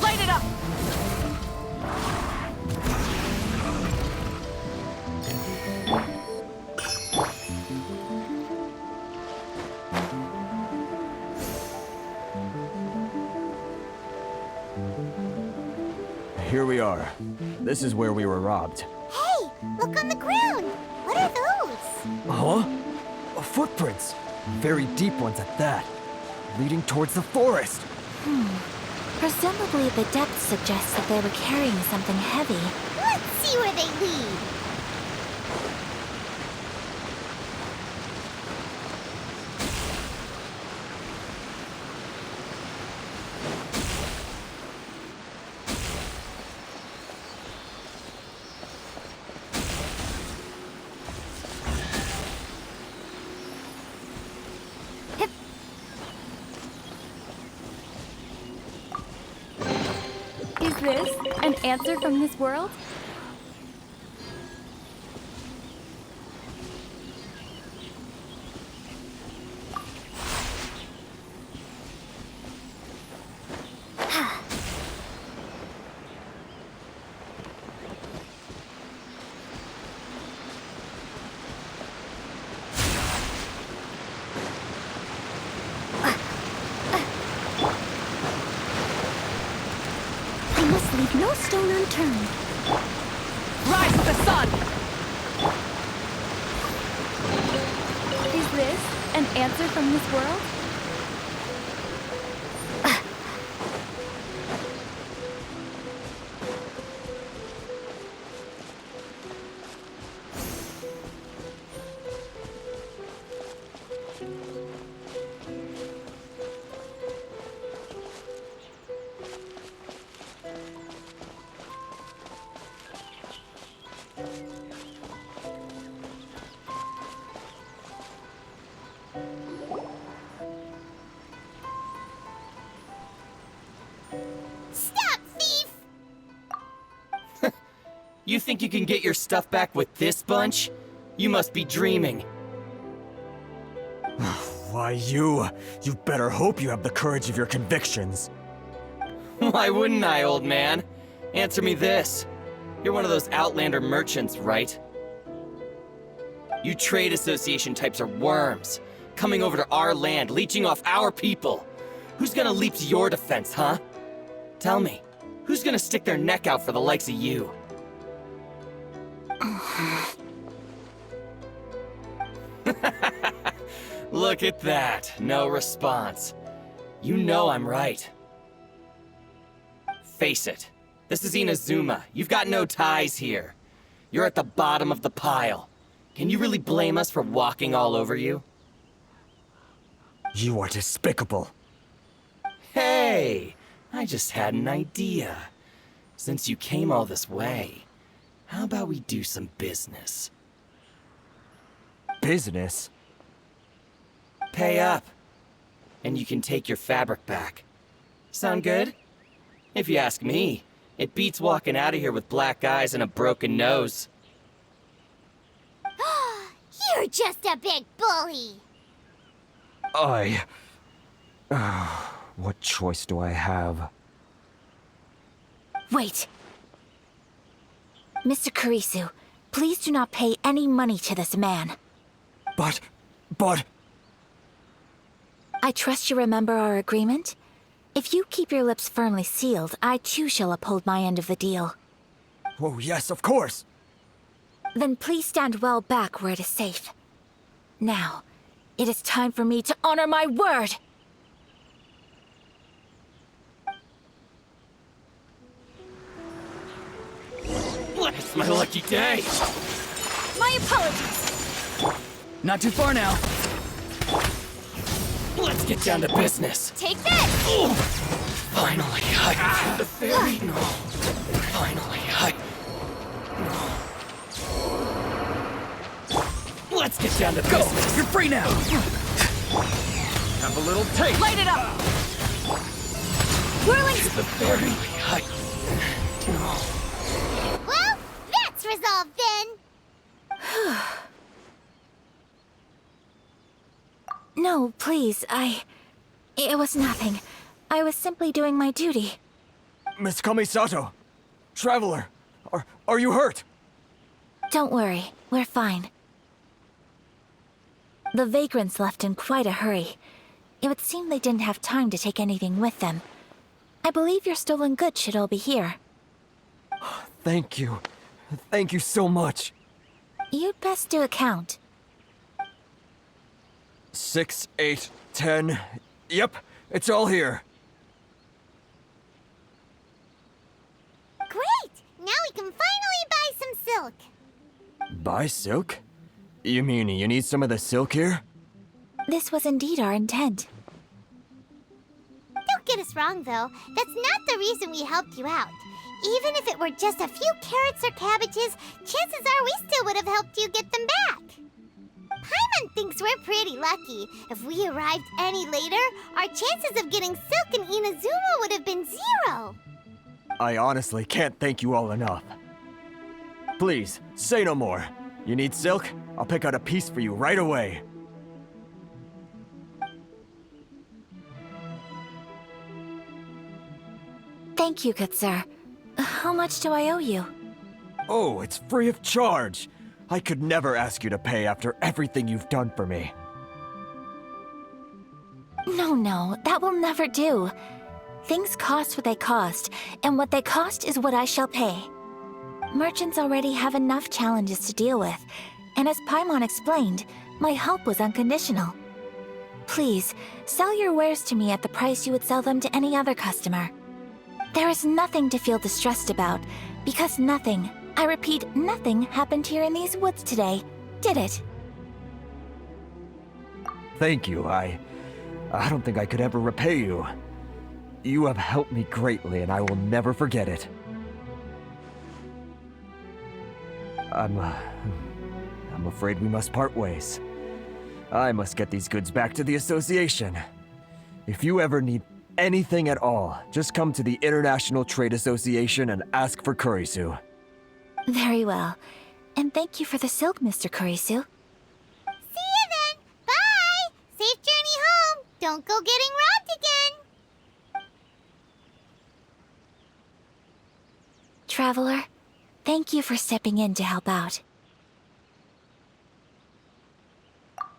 Light it up! Here we are. This is where we were robbed. Hey, look on the ground. What are those? Huh? Footprints. Very deep ones at that. Leading towards the forest. Presumably the depth suggests that they were carrying something heavy. Let's see where they lead. Is this an answer from this world? I must leave no stone unturned. Rise to the sun! Is this an answer from this world? Stop, thief! You think you can get your stuff back with this bunch? You must be dreaming. Why, you better hope you have the courage of your convictions. Why wouldn't I, old man? Answer me this. You're one of those Outlander merchants, right? You trade association types are worms, coming over to our land, leeching off our people. Who's gonna leap to your defense, huh? Tell me, who's gonna stick their neck out for the likes of you? Look at that, no response. You know I'm right. Face it, this is Inazuma. You've got no ties here. You're at the bottom of the pile. Can you really blame us for walking all over you? You are despicable. Hey, I just had an idea. Since you came all this way, how about we do some business? Business? Pay up, and you can take your fabric back. Sound good? If you ask me, it beats walking out of here with black eyes and a broken nose. You're just a big bully. What choice do I have? Wait. Mr. Kurisu, please do not pay any money to this man. But... I trust you remember our agreement? If you keep your lips firmly sealed, I too shall uphold my end of the deal. Oh, yes, of course. Then please stand well back where it is safe. Now, it is time for me to honor my word! It's my lucky day! My apologies! Not too far now. Let's get down to business. Take this! Finally, the fairy. No. Finally, no. Let's get down to business. You're free now! Have a little taste! Light it up! Whirling... The fairy. No. Well, that's resolved then. No, please, It was nothing. I was simply doing my duty. Miss Kamisato! Traveler! Are you hurt? Don't worry, we're fine. The vagrants left in quite a hurry. It would seem they didn't have time to take anything with them. I believe your stolen goods should all be here. Thank you. Thank you so much. You'd best do a count. 6, 8, 10. Yep, it's all here. Great! Now we can finally buy some silk. Buy silk? You mean you need some of the silk here? This was indeed our intent. Don't get us wrong, though. That's not the reason we helped you out. Even if it were just a few carrots or cabbages, chances are we still would have helped you get them back. Paimon thinks we're pretty lucky. If we arrived any later, our chances of getting silk in Inazuma would have been 0. I honestly can't thank you all enough. Please, say no more. You need silk? I'll pick out a piece for you right away. Thank you, good sir. How much do I owe you? Oh, it's free of charge. I could never ask you to pay after everything you've done for me. No, that will never do. Things cost what they cost, and what they cost is what I shall pay. Merchants already have enough challenges to deal with, and as Paimon explained, my help was unconditional. Please, sell your wares to me at the price you would sell them to any other customer. There is nothing to feel distressed about, because nothing, I repeat, nothing happened here in these woods today, did it? Thank you. I don't think I could ever repay you. You have helped me greatly, and I will never forget it. I'm afraid we must part ways. I must get these goods back to the association. If you ever need anything at all, just come to the International Trade Association and ask for Kurisu. Very well. And thank you for the silk, Mr. Kurisu. See you then. Bye. Safe journey home. Don't go getting robbed again. Traveler, thank you for stepping in to help out.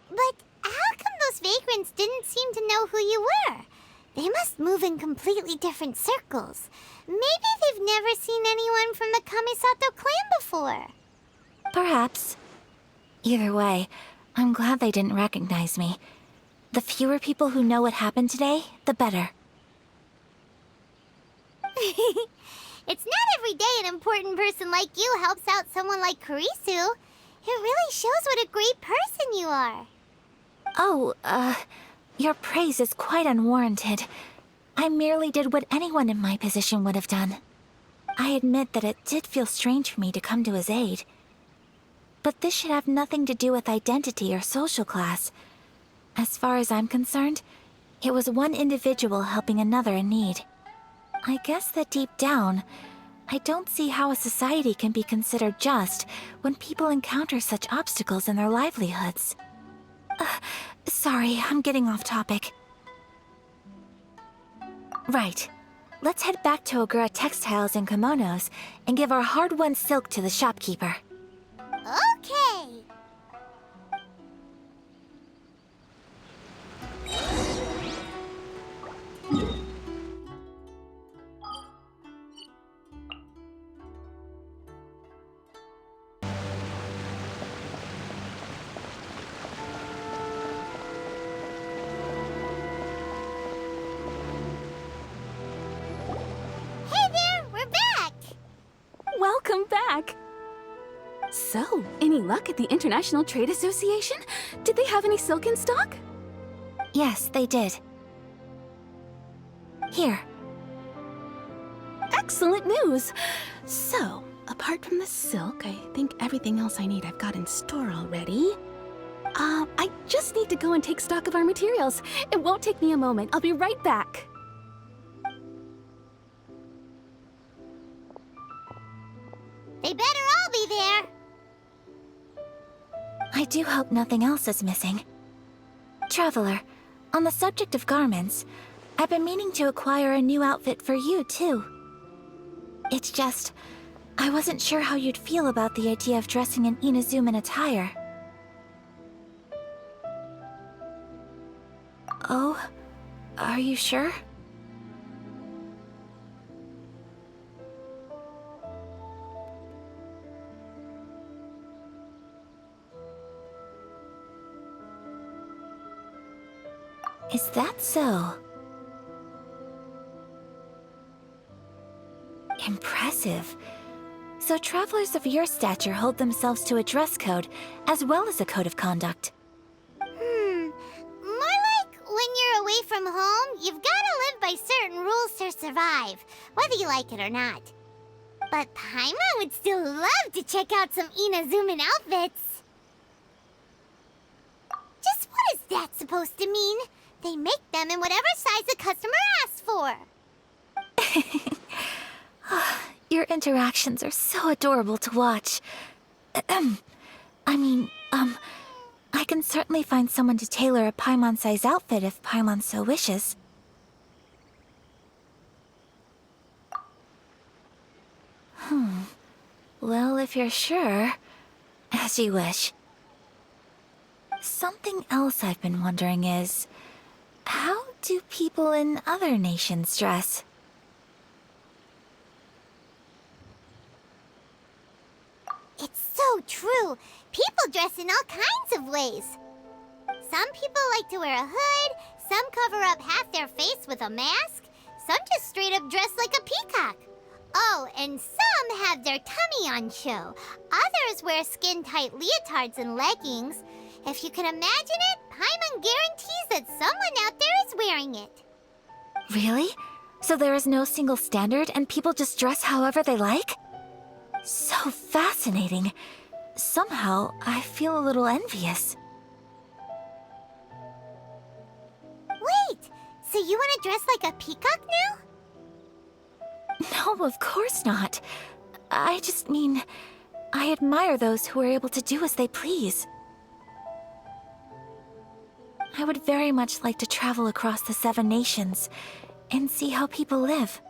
But how come those vagrants didn't seem to know who you were? They must move in completely different circles. Maybe they've never seen anyone from the Kamisato clan before. Perhaps. Either way, I'm glad they didn't recognize me. The fewer people who know what happened today, the better. It's not every day an important person like you helps out someone like Kurisu. It really shows what a great person you are. Oh, your praise is quite unwarranted. I merely did what anyone in my position would have done. I admit that it did feel strange for me to come to his aid. But this should have nothing to do with identity or social class. As far as I'm concerned, it was one individual helping another in need. I guess that deep down, I don't see how a society can be considered just when people encounter such obstacles in their livelihoods. Sorry, I'm getting off topic. Right. Let's head back to Ogura Textiles and Kimonos and give our hard-won silk to the shopkeeper. Okay. Hey there, we're back. Welcome back! So, any luck at the International Trade Association? Did they have any silk in stock? Yes, they did. Here. Excellent news! So, apart from the silk, I think everything else I need I've got in store already. I just need to go and take stock of our materials. It won't take me a moment. I'll be right back. They better all be there. I do hope nothing else is missing. Traveler, on the subject of garments, I've been meaning to acquire a new outfit for you, too. It's just, I wasn't sure how you'd feel about the idea of dressing in Inazuman attire. Oh, are you sure? Is that so? Impressive. So travelers of your stature hold themselves to a dress code, as well as a code of conduct. More like when you're away from home, you've gotta live by certain rules to survive, whether you like it or not. But Paimon would still love to check out some Inazuman outfits. Just what is that supposed to mean? They make them in whatever size the customer asks for. Your interactions are so adorable to watch. I can certainly find someone to tailor a Paimon-size outfit if Paimon so wishes. Well, if you're sure, as you wish. Something else I've been wondering is, how do people in other nations dress? It's so true. People dress in all kinds of ways. Some people like to wear a hood, some cover up half their face with a mask, some just straight up dress like a peacock. Oh, and some have their tummy on show. Others wear skin-tight leotards and leggings. If you can imagine it, Paimon guarantees that someone out there is wearing it. Really? So there is no single standard and people just dress however they like? So fascinating. Somehow, I feel a little envious. Wait, so you want to dress like a peacock now? No, of course not. I just mean, I admire those who are able to do as they please. I would very much like to travel across the 7 nations and see how people live.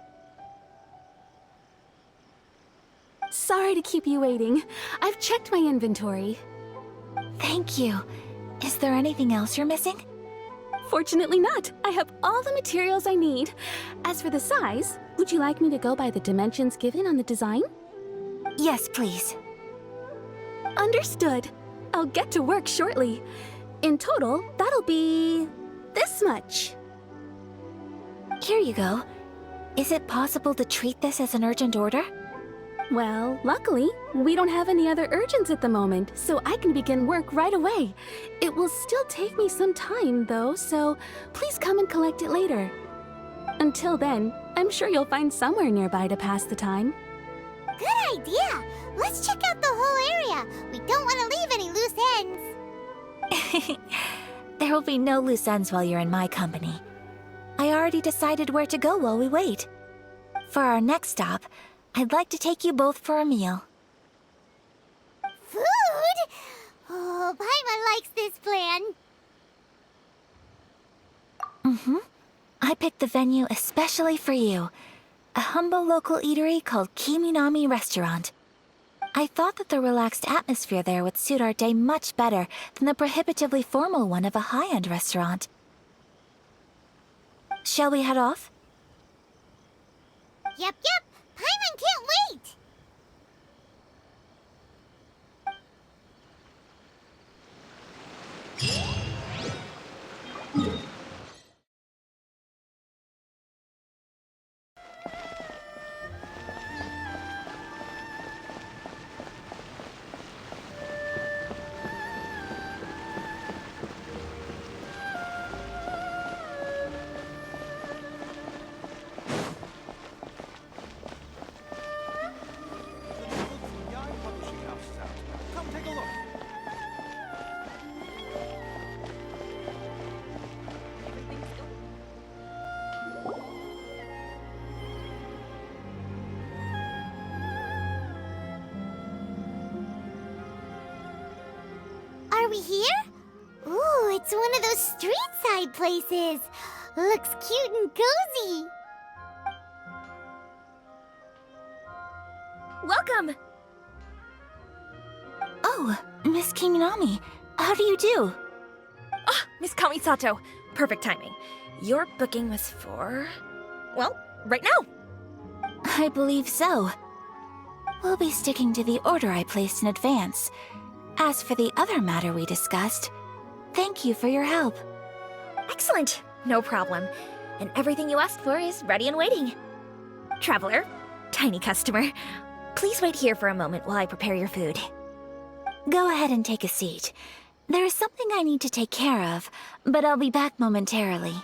Sorry to keep you waiting. I've checked my inventory. Thank you. Is there anything else you're missing? Fortunately not. I have all the materials I need. As for the size, would you like me to go by the dimensions given on the design? Yes, please. Understood. I'll get to work shortly. In total, that'll be this much. Here you go. Is it possible to treat this as an urgent order? Well, luckily, we don't have any other urgents at the moment, so I can begin work right away. It will still take me some time, though, so please come and collect it later. Until then, I'm sure you'll find somewhere nearby to pass the time. Good idea! Let's check out the whole area. We don't want to leave any loose ends. There will be no loose ends while you're in my company. I already decided where to go while we wait. For our next stop, I'd like to take you both for a meal. Food? Oh, Paimon likes this plan. I picked the venue especially for you. A humble local eatery called Kiminami Restaurant. I thought that the relaxed atmosphere there would suit our day much better than the prohibitively formal one of a high-end restaurant. Shall we head off? Yep. Paimon can't wait. we here? Ooh, it's one of those street-side places. Looks cute and cozy. Welcome! Oh, Miss Kiminami, how do you do? Ah, Miss Kamisato. Perfect timing. Your booking was for... well, right now. I believe so. We'll be sticking to the order I placed in advance. As for the other matter we discussed, thank you for your help. Excellent. No problem. And everything you asked for is ready and waiting. Traveler, tiny customer, please wait here for a moment while I prepare your food. Go ahead and take a seat. There is something I need to take care of, but I'll be back momentarily.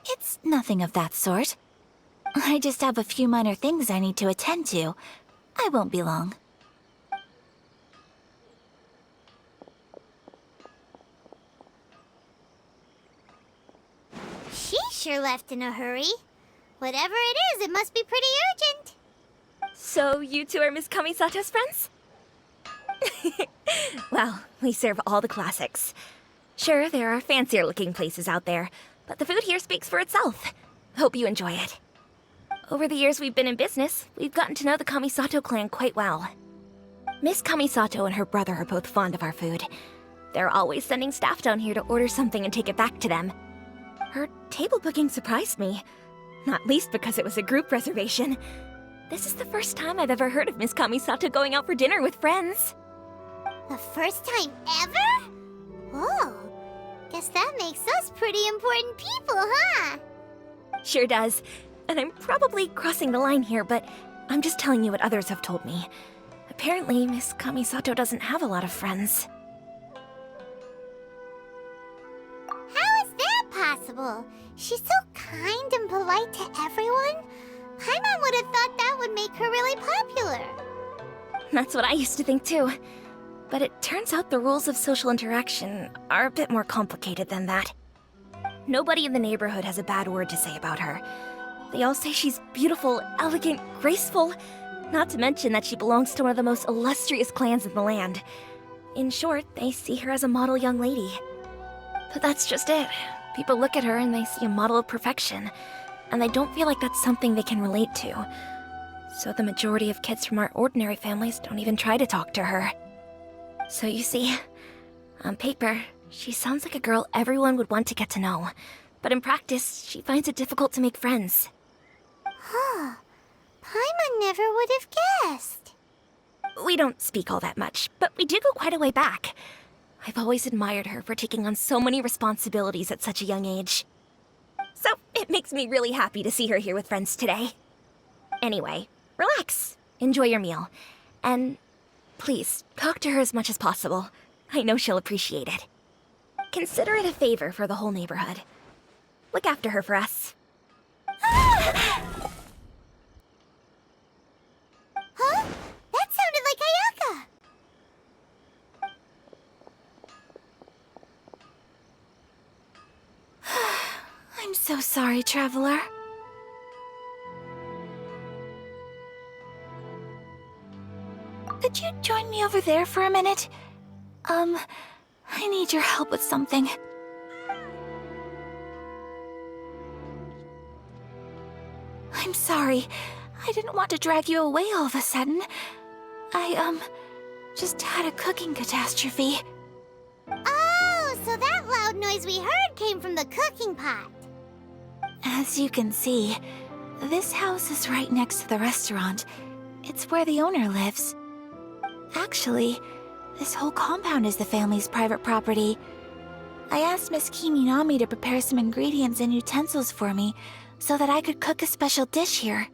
It's nothing of that sort. I just have a few minor things I need to attend to. I won't be long. She sure left in a hurry. Whatever it is, it must be pretty urgent. So you two are Miss Kamisato's friends? Well, we serve all the classics. Sure, there are fancier-looking places out there, but the food here speaks for itself. Hope you enjoy it. Over the years we've been in business, we've gotten to know the Kamisato clan quite well. Miss Kamisato and her brother are both fond of our food. They're always sending staff down here to order something and take it back to them. Her table booking surprised me, not least because it was a group reservation. This is the first time I've ever heard of Miss Kamisato going out for dinner with friends. The first time ever? Whoa. Guess that makes us pretty important people, huh? Sure does. And I'm probably crossing the line here, but I'm just telling you what others have told me. Apparently, Miss Kamisato doesn't have a lot of friends. How is that possible? She's so kind and polite to everyone. Paimon would have thought that would make her really popular. That's what I used to think too. But it turns out the rules of social interaction are a bit more complicated than that. Nobody in the neighborhood has a bad word to say about her. They all say she's beautiful, elegant, graceful, not to mention that she belongs to one of the most illustrious clans in the land. In short, they see her as a model young lady. But that's just it. People look at her and they see a model of perfection, and they don't feel like that's something they can relate to. So the majority of kids from our ordinary families don't even try to talk to her. So you see, on paper, she sounds like a girl everyone would want to get to know. But in practice, she finds it difficult to make friends. Huh. Paimon never would have guessed. We don't speak all that much, but we do go quite a way back. I've always admired her for taking on so many responsibilities at such a young age. So it makes me really happy to see her here with friends today. Anyway, relax, enjoy your meal, and please, talk to her as much as possible. I know she'll appreciate it. Consider it a favor for the whole neighborhood. Look after her for us. Huh? That sounded like Ayaka. I'm so sorry, Traveler. Could you join me over there for a minute? I need your help with something. I'm sorry. I didn't want to drag you away all of a sudden. I, just had a cooking catastrophe. Oh, so that loud noise we heard came from the cooking pot. As you can see, this house is right next to the restaurant. It's where the owner lives. Actually, this whole compound is the family's private property. I asked Miss Kiminami to prepare some ingredients and utensils for me so that I could cook a special dish here.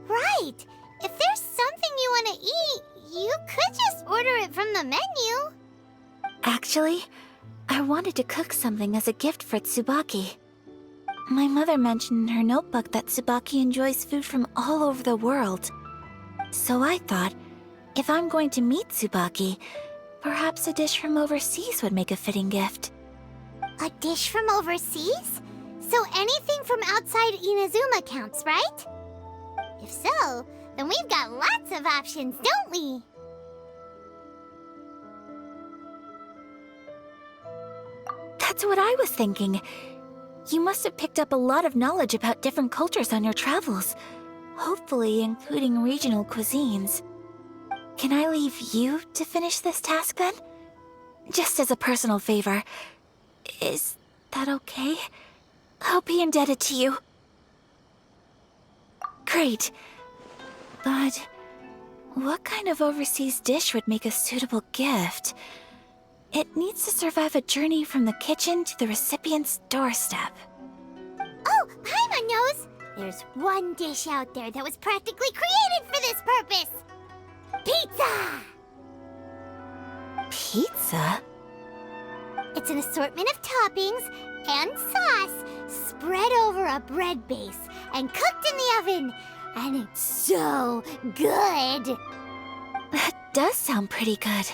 Right. If there's something you want to eat, you could just order it from the menu. Actually, I wanted to cook something as a gift for Tsubaki. My mother mentioned in her notebook that Tsubaki enjoys food from all over the world. So I thought, if I'm going to meet Tsubaki, perhaps a dish from overseas would make a fitting gift. A dish from overseas? So anything from outside Inazuma counts, right? If so, then we've got lots of options, don't we? That's what I was thinking. You must have picked up a lot of knowledge about different cultures on your travels. Hopefully including regional cuisines. Can I leave you to finish this task then? Just as a personal favor. Is that okay? I'll be indebted to you. Great. But what kind of overseas dish would make a suitable gift? It needs to survive a journey from the kitchen to the recipient's doorstep. Oh, Paimon knows! There's one dish out there that was practically created for this purpose! Pizza! Pizza? It's an assortment of toppings and sauce spread over a bread base and cooked in the oven. And it's so good! That does sound pretty good.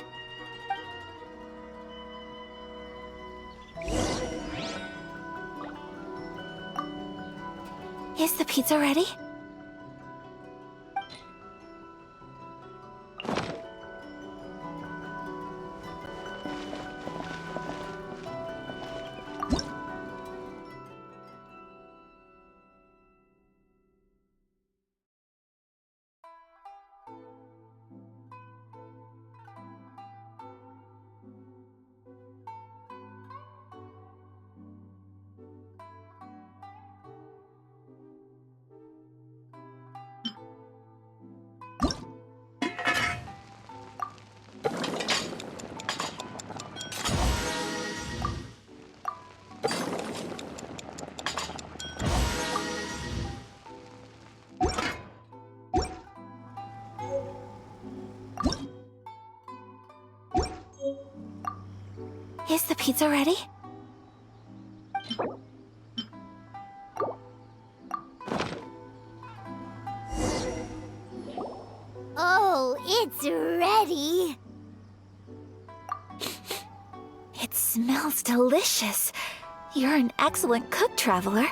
Is the pizza ready? Is the pizza ready? Oh, it's ready! It smells delicious. You're an excellent cook, Traveler.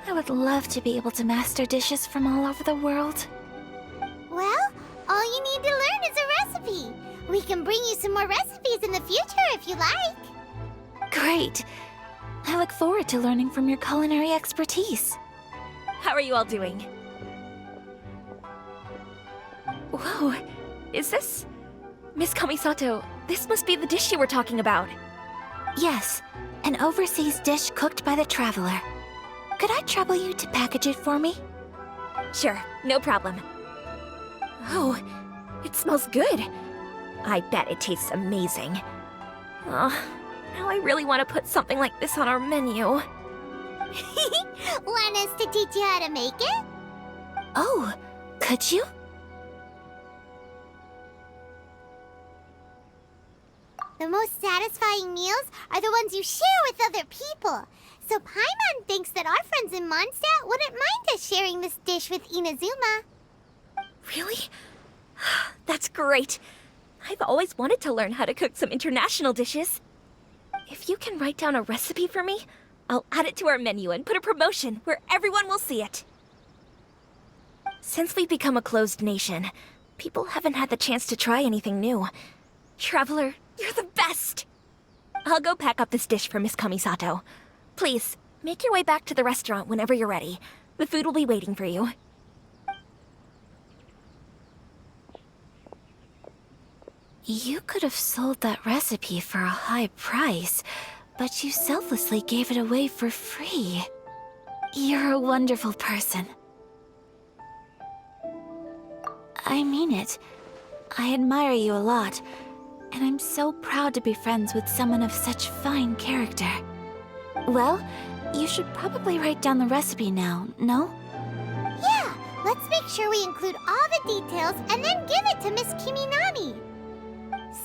I would love to be able to master dishes from all over the world. Well, all you need to learn is a recipe. We can bring you some more recipes in the future if you like. Great. I look forward to learning from your culinary expertise. How are you all doing? Whoa, is this... Miss Kamisato, this must be the dish you were talking about. Yes, an overseas dish cooked by the Traveler. Could I trouble you to package it for me? Sure, no problem. Oh, it smells good. I bet it tastes amazing. Oh, now I really want to put something like this on our menu. Want us to teach you how to make it? Oh, could you? The most satisfying meals are the ones you share with other people. So Paimon thinks that our friends in Mondstadt wouldn't mind us sharing this dish with Inazuma. Really? That's great. I've always wanted to learn how to cook some international dishes. If you can write down a recipe for me, I'll add it to our menu and put a promotion where everyone will see it. Since we've become a closed nation, people haven't had the chance to try anything new. Traveler, you're the best! I'll go pack up this dish for Miss Kamisato. Please, make your way back to the restaurant whenever you're ready. The food will be waiting for you. You could have sold that recipe for a high price, but you selflessly gave it away for free. You're a wonderful person. I mean it. I admire you a lot, and I'm so proud to be friends with someone of such fine character. Well, you should probably write down the recipe now, no? Yeah, let's make sure we include all the details and then give it to Miss Kiminami.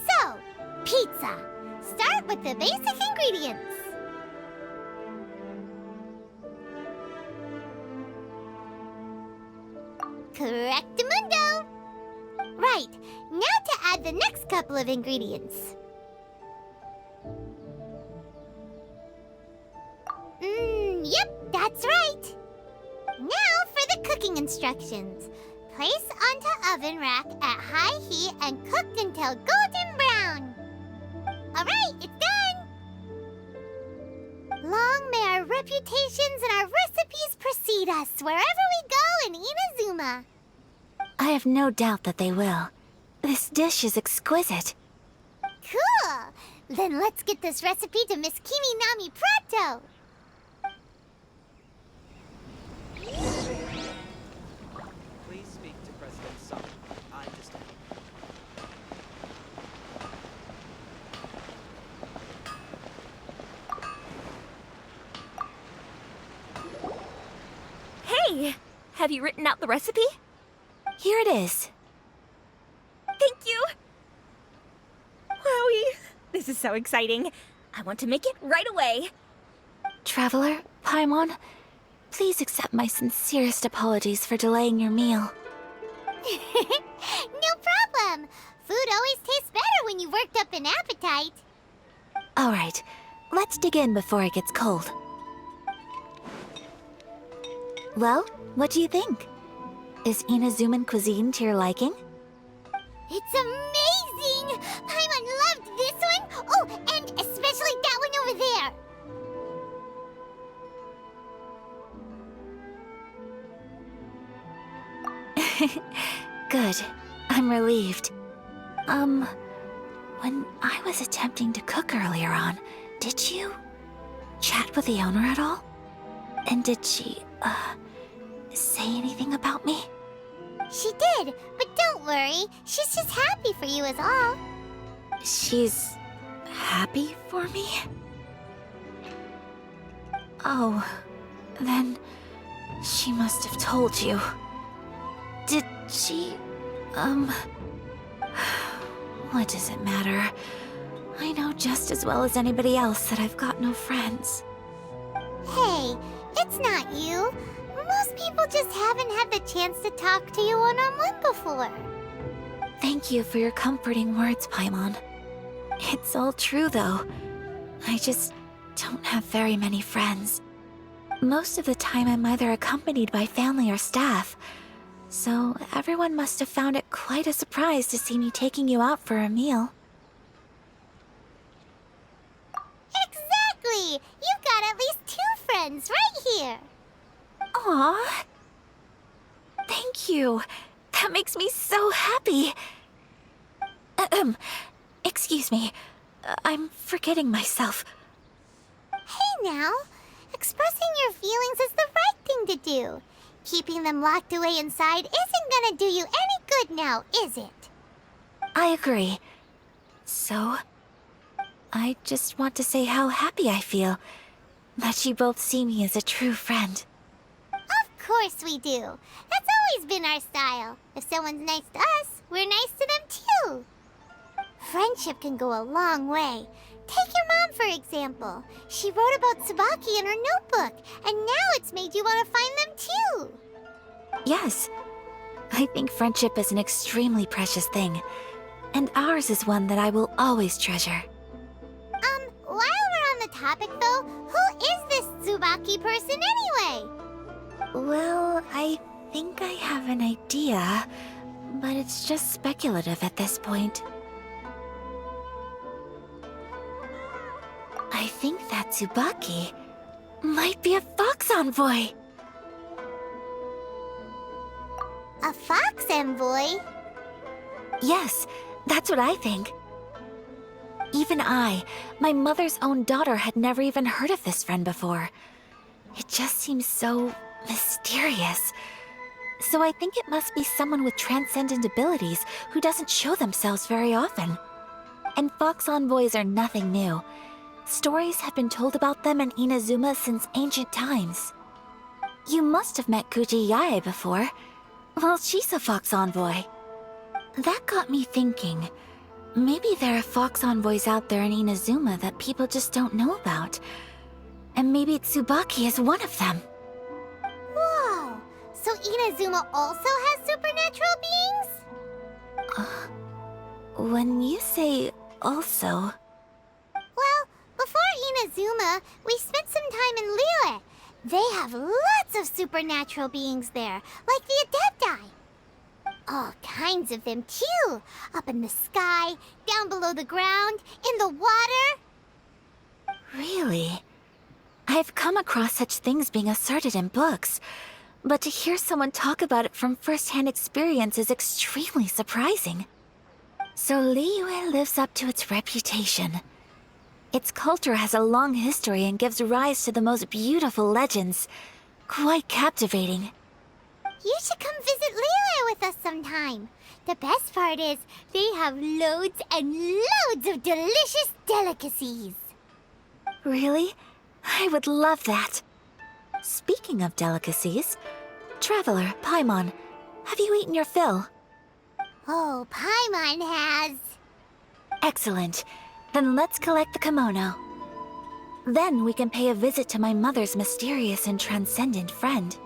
So, pizza. Start with the basic ingredients. Correctamundo! Right, now to add the next couple of ingredients. instructions. Place onto oven rack at high heat and cooked until golden brown. Alright, it's done! Long may our reputations and our recipes precede us wherever we go in Inazuma. I have no doubt that they will. This dish is exquisite. Cool! Then let's get this recipe to Miss Kiminami pronto! Please speak to President Summer. I'm just... Hey! Have you written out the recipe? Here it is. Thank you! Wowie! This is so exciting. I want to make it right away. Traveler, Paimon, please accept my sincerest apologies for delaying your meal. No problem! Food always tastes better when you've worked up an appetite. All right, let's dig in before it gets cold. Well, what do you think? Is Inazuman cuisine to your liking? It's amazing! Paimon loved this one! Oh, and especially that one over there! Good. I'm relieved. When I was attempting to cook earlier on, did you chat with the owner at all? And did she, say anything about me? She did, but don't worry. She's just happy for you is all. She's happy for me? Oh, then she must have told you. Did she, what does it matter? I know just as well as anybody else that I've got no friends. Hey, it's not you. Most people just haven't had the chance to talk to you one-on-one before. Thank you for your comforting words, Paimon. It's all true, though. I just don't have very many friends. Most of the time I'm either accompanied by family or staff, so everyone must have found it quite a surprise to see me taking you out for a meal. Exactly! You've got at least 2 friends right here. Aww. Thank you. That makes me so happy. Excuse me. I'm forgetting myself. Hey now, expressing your feelings is the right thing to do. Keeping them locked away inside isn't gonna do you any good now, is it? I agree. So, I just want to say how happy I feel that you both see me as a true friend. Of course we do. That's always been our style. If someone's nice to us, we're nice to them too. Friendship can go a long way. Take your mom, for example. She wrote about Tsubaki in her notebook, and now it's made you want to find them too. Yes, I think friendship is an extremely precious thing, and ours is one that I will always treasure. While we're on the topic though, who is this Tsubaki person anyway? Well, I think I have an idea, but it's just speculative at this point. I think that Tsubaki might be a fox envoy. A fox envoy? Yes, that's what I think. Even I, my mother's own daughter, had never even heard of this friend before. It just seems so mysterious. So I think it must be someone with transcendent abilities who doesn't show themselves very often. And fox envoys are nothing new. Stories have been told about them in Inazuma since ancient times. You must have met Kuji Yae before. Well, she's a fox envoy. That got me thinking. Maybe there are fox envoys out there in Inazuma that people just don't know about. And maybe Tsubaki is one of them. Whoa! So Inazuma also has supernatural beings? When you say also... Well, before Inazuma, we spent some time in Liyue. They have lots of supernatural beings there, like the Adepti. All kinds of them, too. Up in the sky, down below the ground, in the water. Really? I've come across such things being asserted in books, but to hear someone talk about it from first-hand experience is extremely surprising. So Liyue lives up to its reputation. Its culture has a long history and gives rise to the most beautiful legends. Quite captivating. You should come visit Liyue with us sometime. The best part is, they have loads and loads of delicious delicacies. Really? I would love that. Speaking of delicacies, Traveler, Paimon, have you eaten your fill? Oh, Paimon has. Excellent. Then let's collect the kimono. Then we can pay a visit to my mother's mysterious and transcendent friend.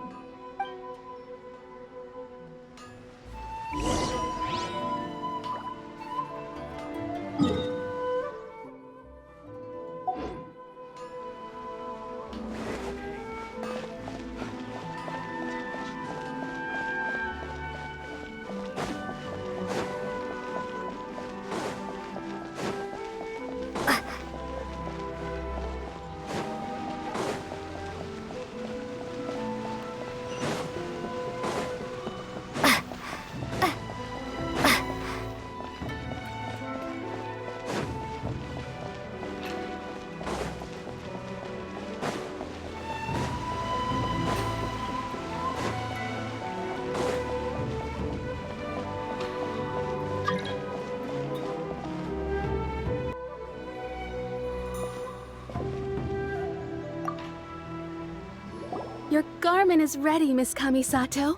Your garment is ready, Miss Kamisato.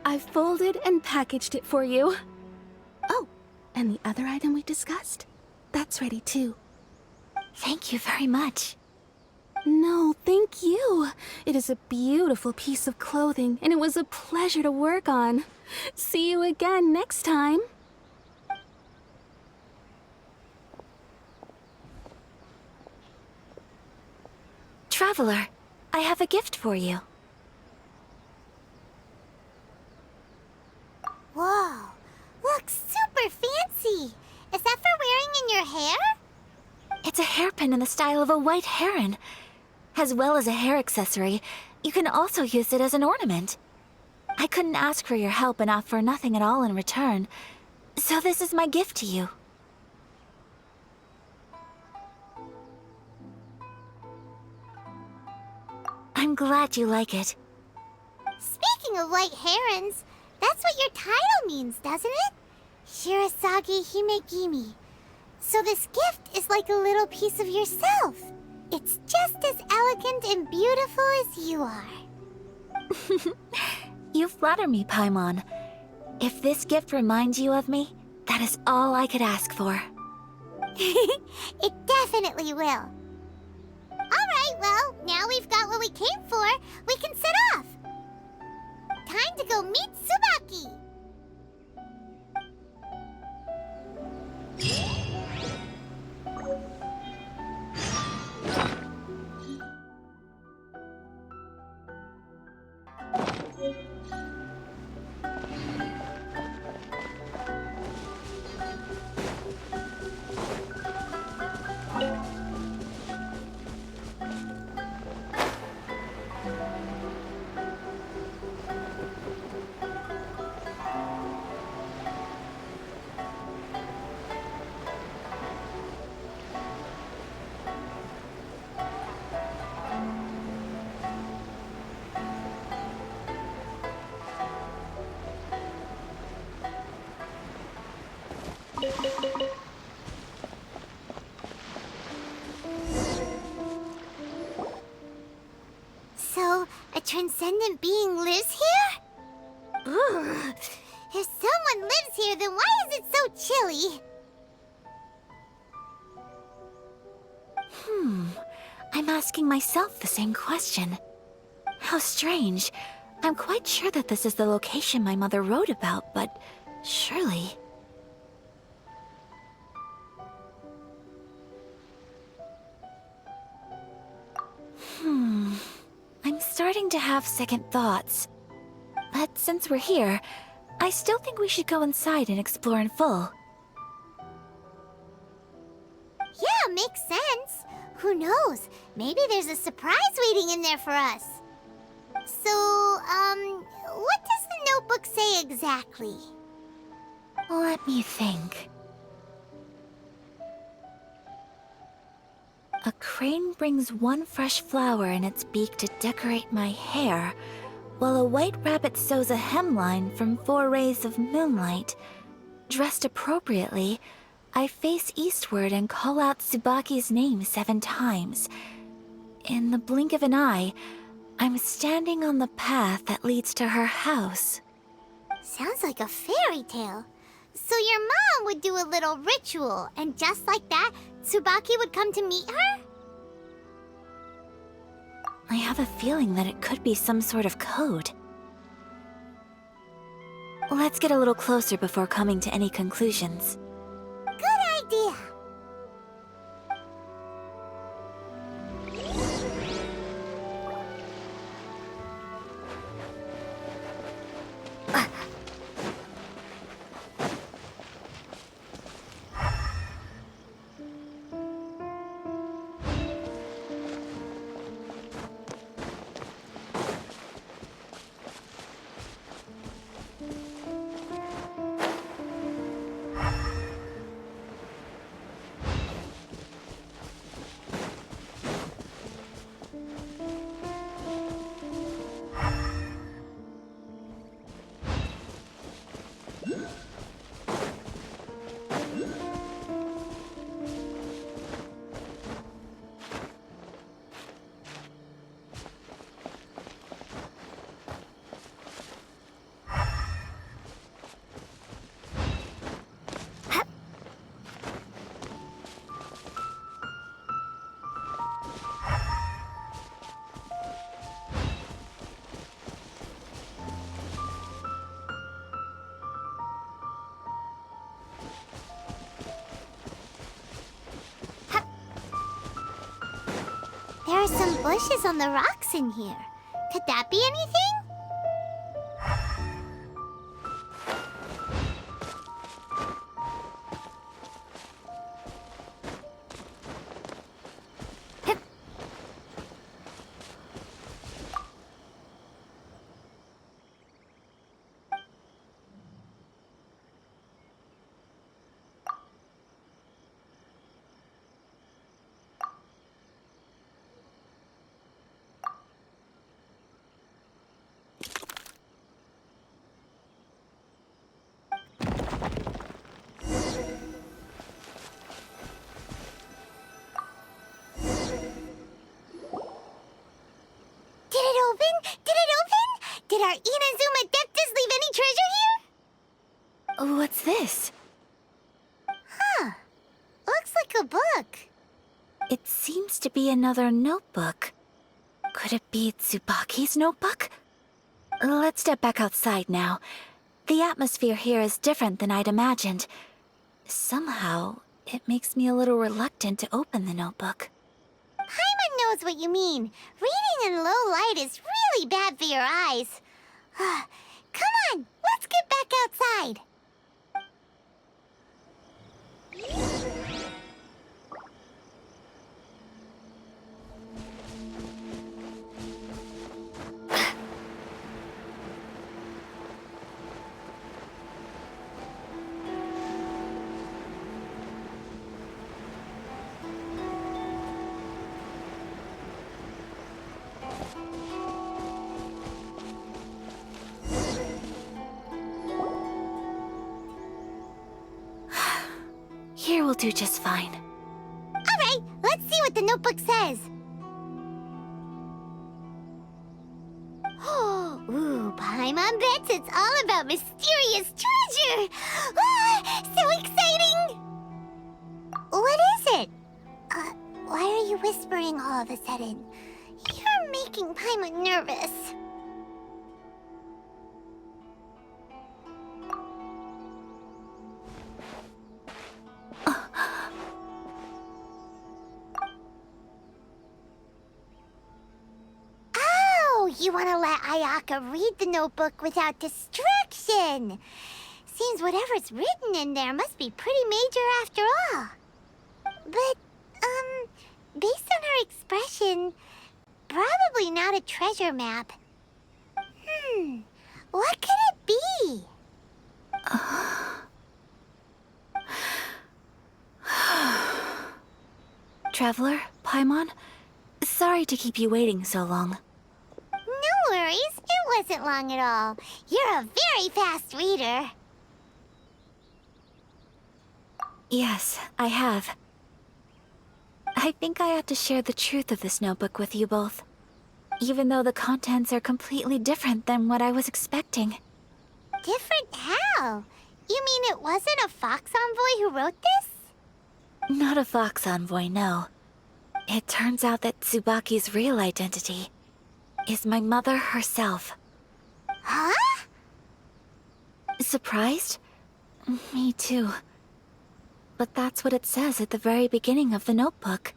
I've folded and packaged it for you. Oh, and the other item we discussed? That's ready too. Thank you very much. No, thank you. It is a beautiful piece of clothing, and it was a pleasure to work on. See you again next time. Traveler, I have a gift for you. Whoa, looks super fancy. Is that for wearing in your hair? It's a hairpin in the style of a white heron. As well as a hair accessory, you can also use it as an ornament. I couldn't ask for your help and offer nothing at all in return, so this is my gift to you. I'm glad you like it. Speaking of white herons, that's what your title means, doesn't it? Shirasagi Himegimi. So this gift is like a little piece of yourself. It's just as elegant and beautiful as you are. You flatter me, Paimon. If this gift reminds you of me, that is all I could ask for. It definitely will. Alright, well, now we've got what we came for, we can set off. Time to go meet Tsubaki. So, a transcendent being lives here? Ugh. If someone lives here, then why is it so chilly? I'm asking myself the same question. How strange. I'm quite sure that this is the location my mother wrote about, but surely... I'm starting starting to have second thoughts. But since we're here, I still think we should go inside and explore in full. Yeah, makes sense. Who knows? Maybe there's a surprise waiting in there for us. So, what does the notebook say exactly? Let me think. A crane brings one fresh flower in its beak to decorate my hair, while a white rabbit sews a hemline from 4 rays of moonlight. Dressed appropriately, I face eastward and call out Tsubaki's name 7 times. In the blink of an eye, I'm standing on the path that leads to her house. Sounds like a fairy tale. So your mom would do a little ritual, and just like that, Tsubaki would come to meet her? I have a feeling that it could be some sort of code. Let's get a little closer before coming to any conclusions. Good idea. There are some bushes on the rocks in here. Could that be anything? Did our Inazuma Adeptus leave any treasure here? What's this? Huh. Looks like a book. It seems to be another notebook. Could it be Tsubaki's notebook? Let's step back outside now. The atmosphere here is different than I'd imagined. Somehow, it makes me a little reluctant to open the notebook. Paimon knows what you mean. Reading in low light is really bad for your eyes. Come on, let's get back outside. Here will do just fine. All right, let's see what the notebook says. Ooh, Paimon bets it's all about mysterious treasure. Ah, so exciting! What is it? Why are you whispering all of a sudden? You're making Paimon nervous. You want to let Ayaka read the notebook without distraction. Seems whatever's written in there must be pretty major after all. But, based on her expression, probably not a treasure map. What could it be? Traveler, Paimon, sorry to keep you waiting so long. No worries, it wasn't long at all. You're a very fast reader. Yes, I have. I think I have to share the truth of this notebook with you both, even though the contents are completely different than what I was expecting. Different how? You mean it wasn't a Fox Envoy who wrote this? Not a Fox Envoy, no. It turns out that Tsubaki's real identity is my mother herself. Huh? Surprised? Me too. But that's what it says at the very beginning of the notebook.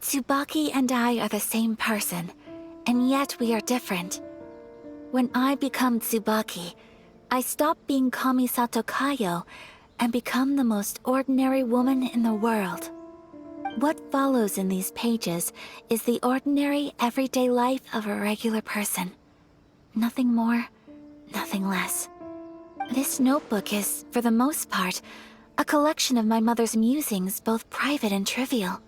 Tsubaki and I are the same person, and yet we are different. When I become Tsubaki, I stop being Kamisato Kayo and become the most ordinary woman in the world. What follows in these pages is the ordinary, everyday life of a regular person. Nothing more, nothing less. This notebook is, for the most part, a collection of my mother's musings, both private and trivial.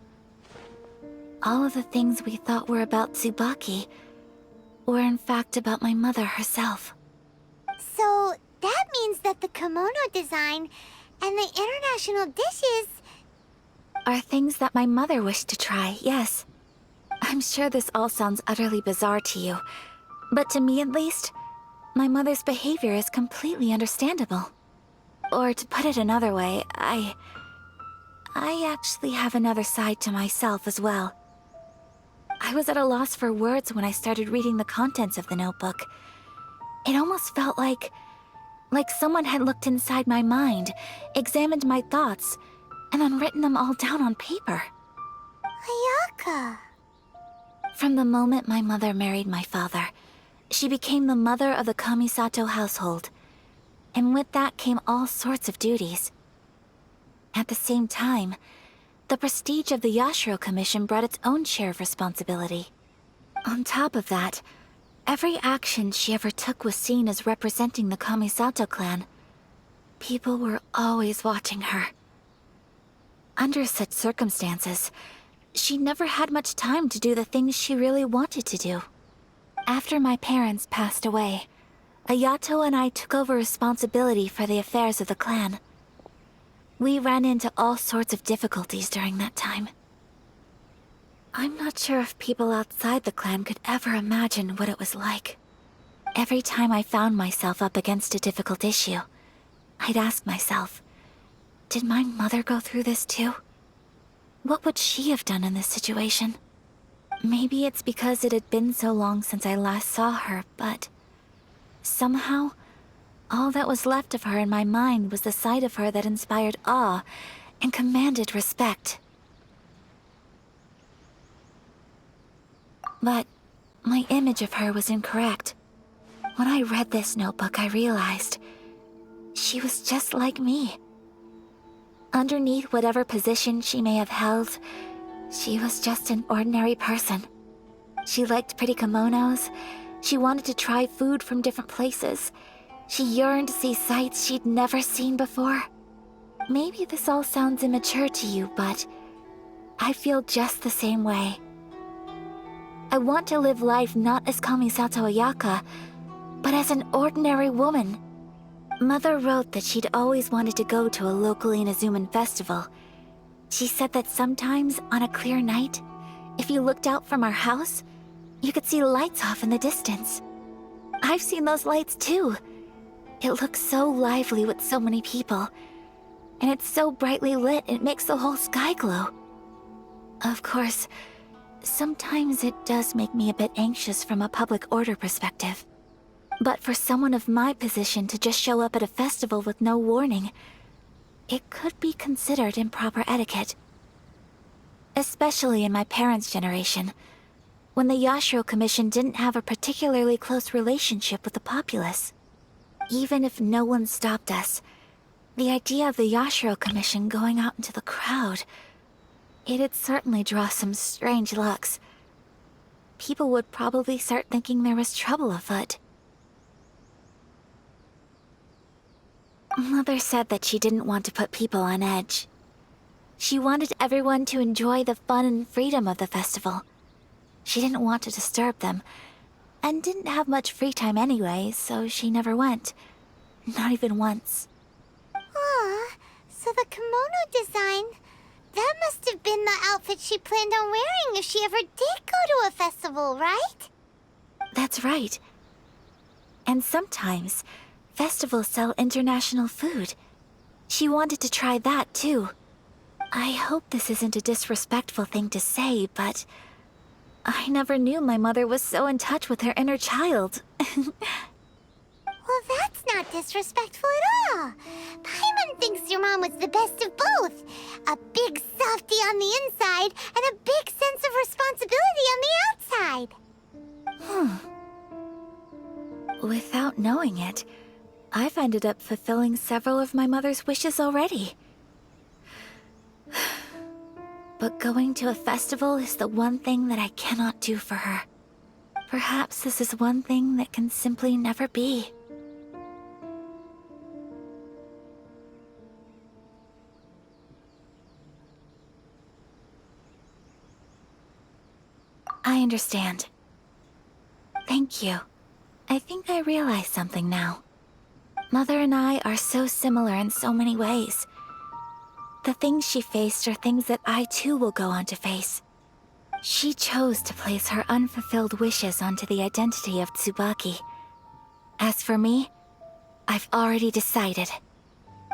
All of the things we thought were about Tsubaki were in fact about my mother herself. So, that means that the kimono design and the international dishes... Are things that my mother wished to try, yes. I'm sure this all sounds utterly bizarre to you, but to me at least, my mother's behavior is completely understandable. Or to put it another way, I actually have another side to myself as well. I was at a loss for words when I started reading the contents of the notebook. It almost felt like someone had looked inside my mind, examined my thoughts, and then written them all down on paper. Ayaka... From the moment my mother married my father, she became the mother of the Kamisato household, and with that came all sorts of duties. At the same time, the prestige of the Yashiro Commission brought its own share of responsibility. On top of that, every action she ever took was seen as representing the Kamisato clan. People were always watching her. Under such circumstances, she never had much time to do the things she really wanted to do. After my parents passed away, Ayato and I took over responsibility for the affairs of the clan. We ran into all sorts of difficulties during that time. I'm not sure if people outside the clan could ever imagine what it was like. Every time I found myself up against a difficult issue, I'd ask myself, did my mother go through this too? What would she have done in this situation? Maybe it's because it had been so long since I last saw her, but somehow, all that was left of her in my mind was the side of her that inspired awe and commanded respect. But my image of her was incorrect. When I read this notebook, I realized she was just like me. Underneath whatever position she may have held, she was just an ordinary person. She liked pretty kimonos. She wanted to try food from different places. She yearned to see sights she'd never seen before. Maybe this all sounds immature to you, but I feel just the same way. I want to live life not as Kamisato Ayaka, but as an ordinary woman. Mother wrote that she'd always wanted to go to a local Inazuman festival. She said that sometimes, on a clear night, if you looked out from our house, you could see lights off in the distance. I've seen those lights too. It looks so lively with so many people, and it's so brightly lit it makes the whole sky glow. Of course, sometimes it does make me a bit anxious from a public order perspective. But for someone of my position to just show up at a festival with no warning, it could be considered improper etiquette. Especially in my parents' generation, when the Yashiro Commission didn't have a particularly close relationship with the populace. Even if no one stopped us, the idea of the Yashiro Commission going out into the crowd, it'd certainly draw some strange looks. People would probably start thinking there was trouble afoot. Mother said that she didn't want to put people on edge. She wanted everyone to enjoy the fun and freedom of the festival. She didn't want to disturb them, and didn't have much free time anyway, so she never went. Not even once. Aw, so the kimono design, that must have been the outfit she planned on wearing if she ever did go to a festival, right? That's right. And sometimes, festivals sell international food. She wanted to try that too. I hope this isn't a disrespectful thing to say, but I never knew my mother was so in touch with her inner child. Well, that's not disrespectful at all. Paimon thinks your mom was the best of both. A big softie on the inside and a big sense of responsibility on the outside. Without knowing it, I've ended up fulfilling several of my mother's wishes already. But going to a festival is the one thing that I cannot do for her. Perhaps this is one thing that can simply never be. I understand. Thank you. I think I realize something now. Mother and I are so similar in so many ways. The things she faced are things that I too will go on to face. She chose to place her unfulfilled wishes onto the identity of Tsubaki. As for me, I've already decided.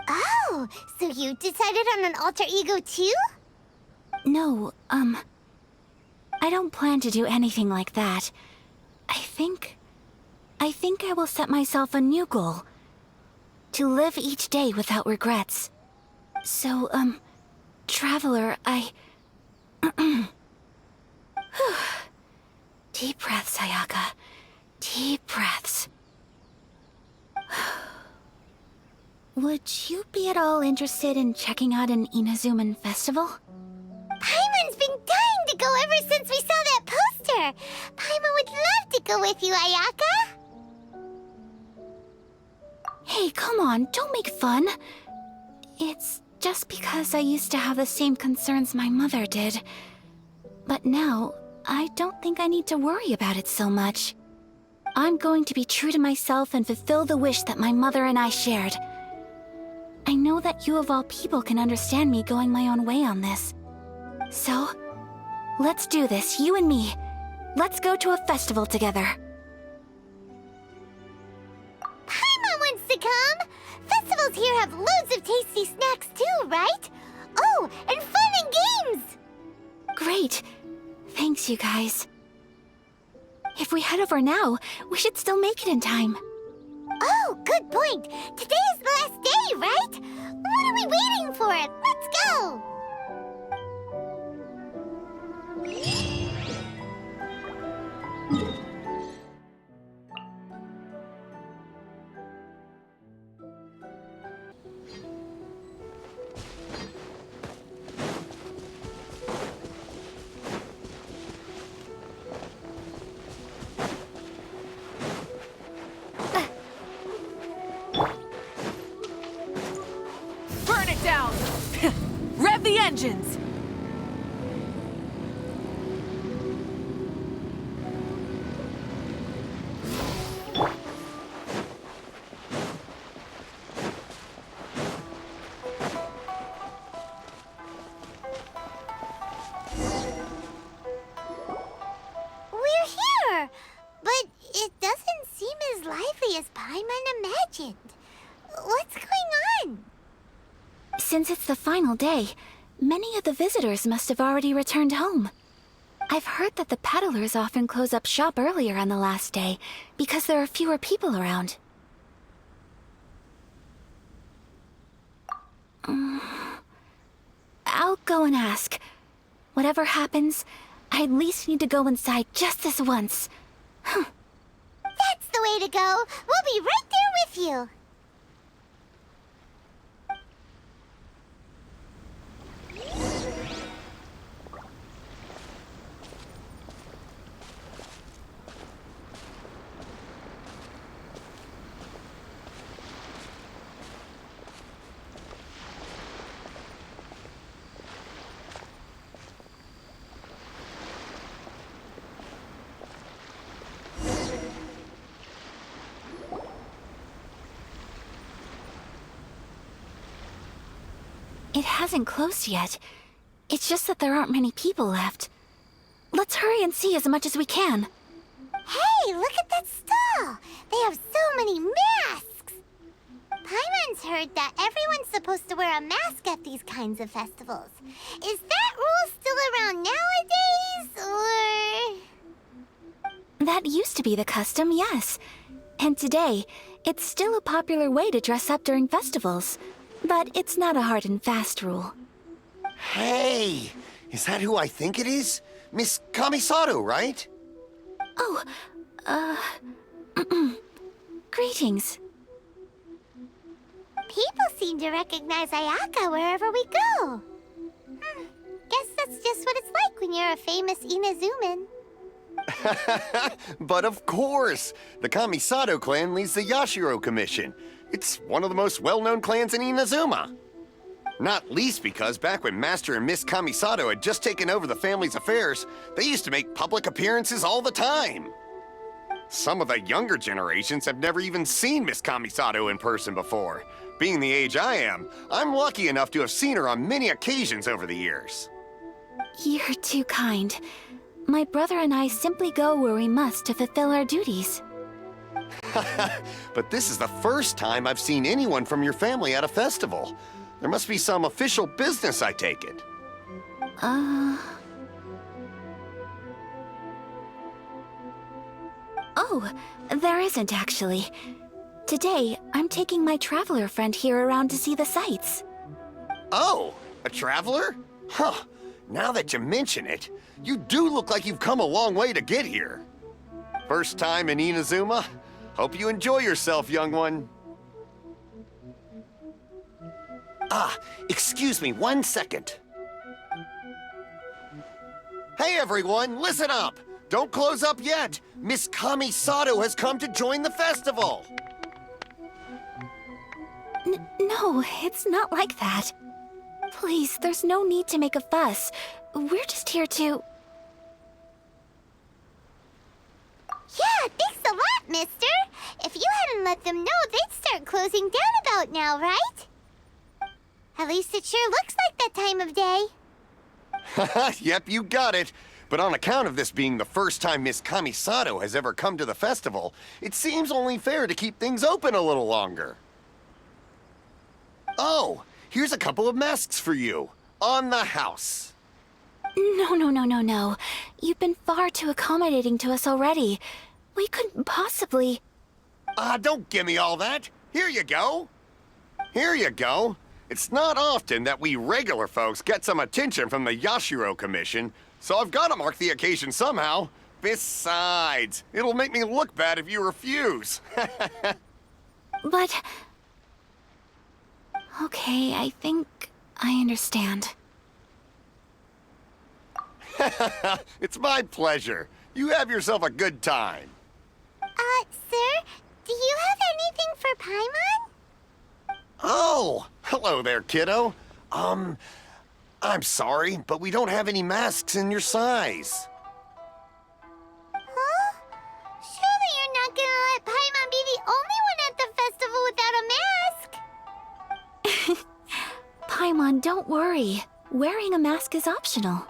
Oh, so you decided on an alter ego too? No, I don't plan to do anything like that. I think I will set myself a new goal. To live each day without regrets. So, Traveler, Deep breaths, Ayaka. Deep breaths. Would you be at all interested in checking out an Inazuman festival? Paimon's been dying to go ever since we saw that poster. Paimon would love to go with you, Ayaka. Hey, come on, don't make fun. It's just because I used to have the same concerns my mother did. But now, I don't think I need to worry about it so much. I'm going to be true to myself and fulfill the wish that my mother and I shared. I know that you of all people can understand me going my own way on this. So, let's do this, you and me. Let's go to a festival together. Paimon wants to come. Festivals here have loads of tasty snacks too, right? Oh, and fun and games. Great. Thanks, you guys. If we head over now, we should still make it in time. Oh, good point. Today is the last day, right? What are we waiting for? Let's go. Burn it down! Rev the engines! We're here, but it doesn't seem as lively as Paimon imagined. What's going on? Since it's the final day, many of the visitors must have already returned home. I've heard that the peddlers often close up shop earlier on the last day because there are fewer people around. I'll go and ask. Whatever happens, I at least need to go inside just this once. That's the way to go. We'll be right there with you. It hasn't closed yet. It's just that there aren't many people left. Let's hurry and see as much as we can. Hey, look at that stall! They have so many masks! Paimon's heard that everyone's supposed to wear a mask at these kinds of festivals. Is that rule still around nowadays, or...? That used to be the custom, yes. And today, it's still a popular way to dress up during festivals. But it's not a hard and fast rule. Hey! Is that who I think it is? Miss Kamisato, right? Oh, greetings. People seem to recognize Ayaka wherever we go. Guess that's just what it's like when you're a famous Inazuman. But of course! The Kamisato clan leads the Yashiro Commission. It's one of the most well-known clans in Inazuma. Not least because back when Master and Miss Kamisato had just taken over the family's affairs, they used to make public appearances all the time. Some of the younger generations have never even seen Miss Kamisato in person before. Being the age I am, I'm lucky enough to have seen her on many occasions over the years. You're too kind. My brother and I simply go where we must to fulfill our duties. But this is the first time I've seen anyone from your family at a festival. There must be some official business, I take it. Oh, there isn't actually. Today, I'm taking my traveler friend here around to see the sights. Oh, a traveler? Huh. Now that you mention it, you do look like you've come a long way to get here. First time in Inazuma? Hope you enjoy yourself, young one. Ah, excuse me 1 second. Hey everyone, listen up! Don't close up yet! Miss Kamisato has come to join the festival! No, it's not like that. Please, there's no need to make a fuss. We're just here to... Yeah, thanks a lot, mister. If you hadn't let them know, they'd start closing down about now, right? At least it sure looks like that time of day. Yep, you got it. But on account of this being the first time Miss Kamisato has ever come to the festival, it seems only fair to keep things open a little longer. Oh, here's a couple of masks for you. On the house. No. You've been far too accommodating to us already. We couldn't possibly... Don't give me all that. Here you go. Here you go. It's not often that we regular folks get some attention from the Yashiro Commission, so I've got to mark the occasion somehow. Besides, it'll make me look bad if you refuse. But... Okay, I think I understand. It's my pleasure. You have yourself a good time. Sir, do you have anything for Paimon? Oh, hello there, kiddo. I'm sorry, but we don't have any masks in your size. Huh? Surely you're not gonna let Paimon be the only one at the festival without a mask? Paimon, don't worry. Wearing a mask is optional.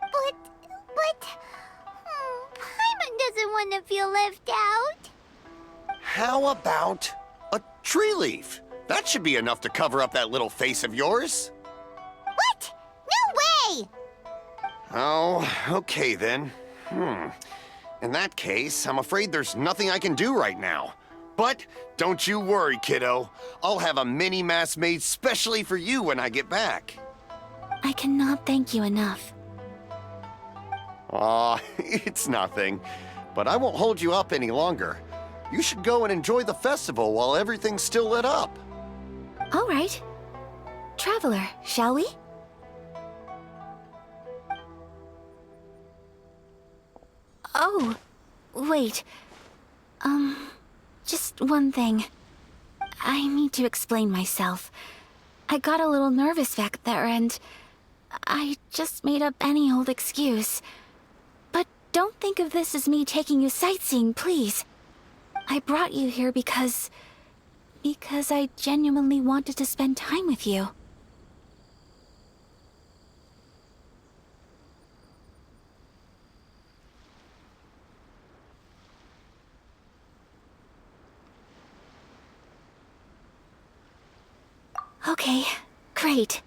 But... Paimon doesn't want to feel left out. How about a tree leaf? That should be enough to cover up that little face of yours. What? No way! Oh, okay then. In that case, I'm afraid there's nothing I can do right now. But don't you worry, kiddo. I'll have a mini mask made specially for you when I get back. I cannot thank you enough. Aw, it's nothing. But I won't hold you up any longer. You should go and enjoy the festival while everything's still lit up. All right. Traveler, shall we? Oh, wait. Just one thing. I need to explain myself. I got a little nervous back there and I just made up any old excuse. But don't think of this as me taking you sightseeing, please. I brought you here because I genuinely wanted to spend time with you. Okay, great.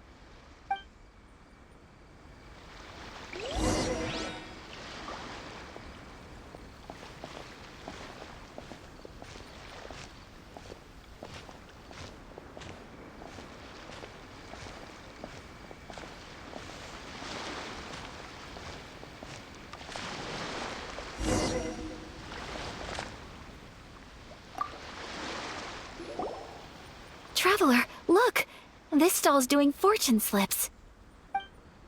Traveler, look! This stall's doing fortune slips.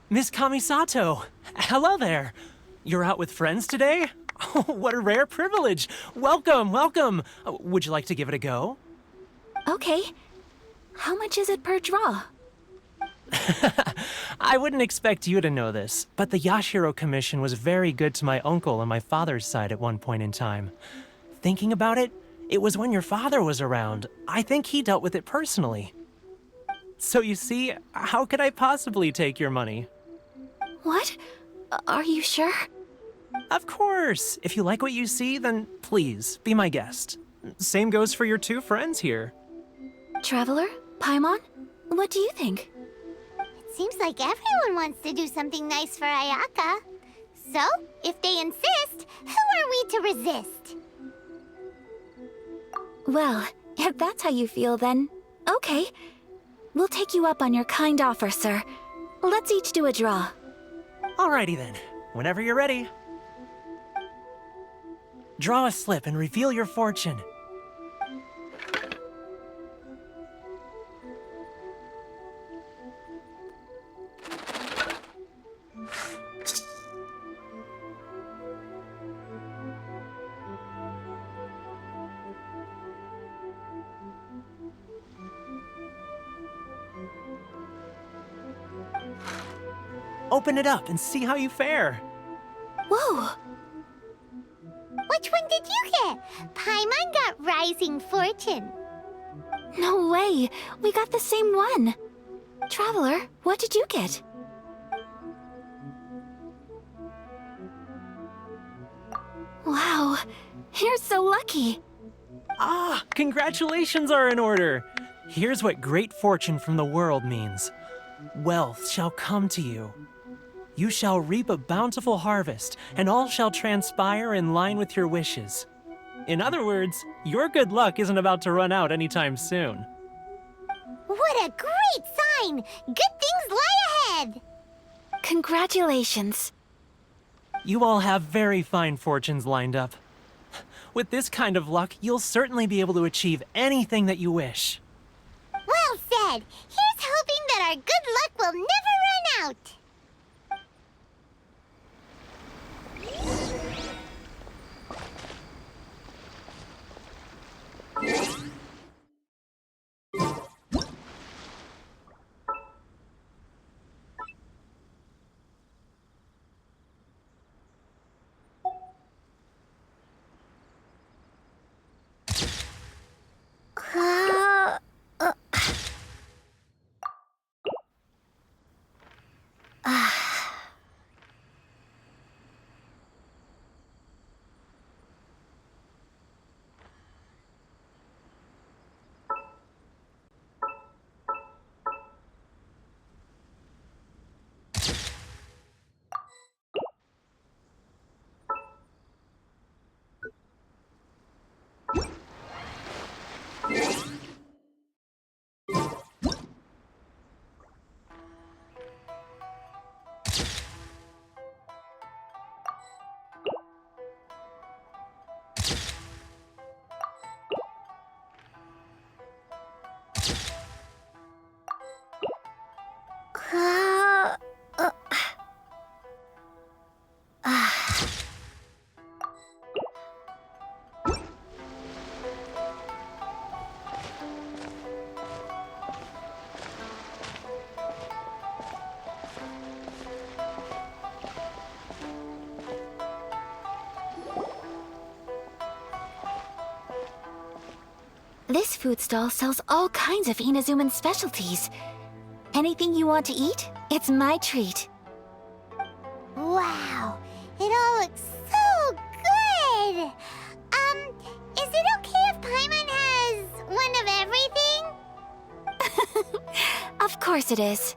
Miss Kamisato! Hello there! You're out with friends today? Oh, what a rare privilege! Welcome, welcome! Would you like to give it a go? Okay. How much is it per draw? I wouldn't expect you to know this, but the Yashiro Commission was very good to my uncle on my father's side at one point in time. Thinking about it, it was when your father was around. I think he dealt with it personally. So you see, how could I possibly take your money? What? Are you sure? Of course! If you like what you see, then please, be my guest. Same goes for your two friends here. Traveler? Paimon? What do you think? It seems like everyone wants to do something nice for Ayaka. So, if they insist, who are we to resist? Well, if that's how you feel, then okay. We'll take you up on your kind offer, sir. Let's each do a draw. Alrighty then, whenever you're ready. Draw a slip and reveal your fortune. Open it up and see how you fare. Whoa! Which one did you get? Paimon got Rising Fortune. No way! We got the same one! Traveler, what did you get? Wow, you're so lucky! Ah, congratulations are in order. Here's what great fortune from the world means. Wealth shall come to you. You shall reap a bountiful harvest, and all shall transpire in line with your wishes. In other words, your good luck isn't about to run out anytime soon. What a great sign! Good things lie ahead! Congratulations. You all have very fine fortunes lined up. With this kind of luck, you'll certainly be able to achieve anything that you wish. Well said! Here's hoping that our good luck will never run out! This food stall sells all kinds of Inazuman specialties. Anything you want to eat, it's my treat. Wow, it all looks so good! Is it okay if Paimon has one of everything? Of course it is.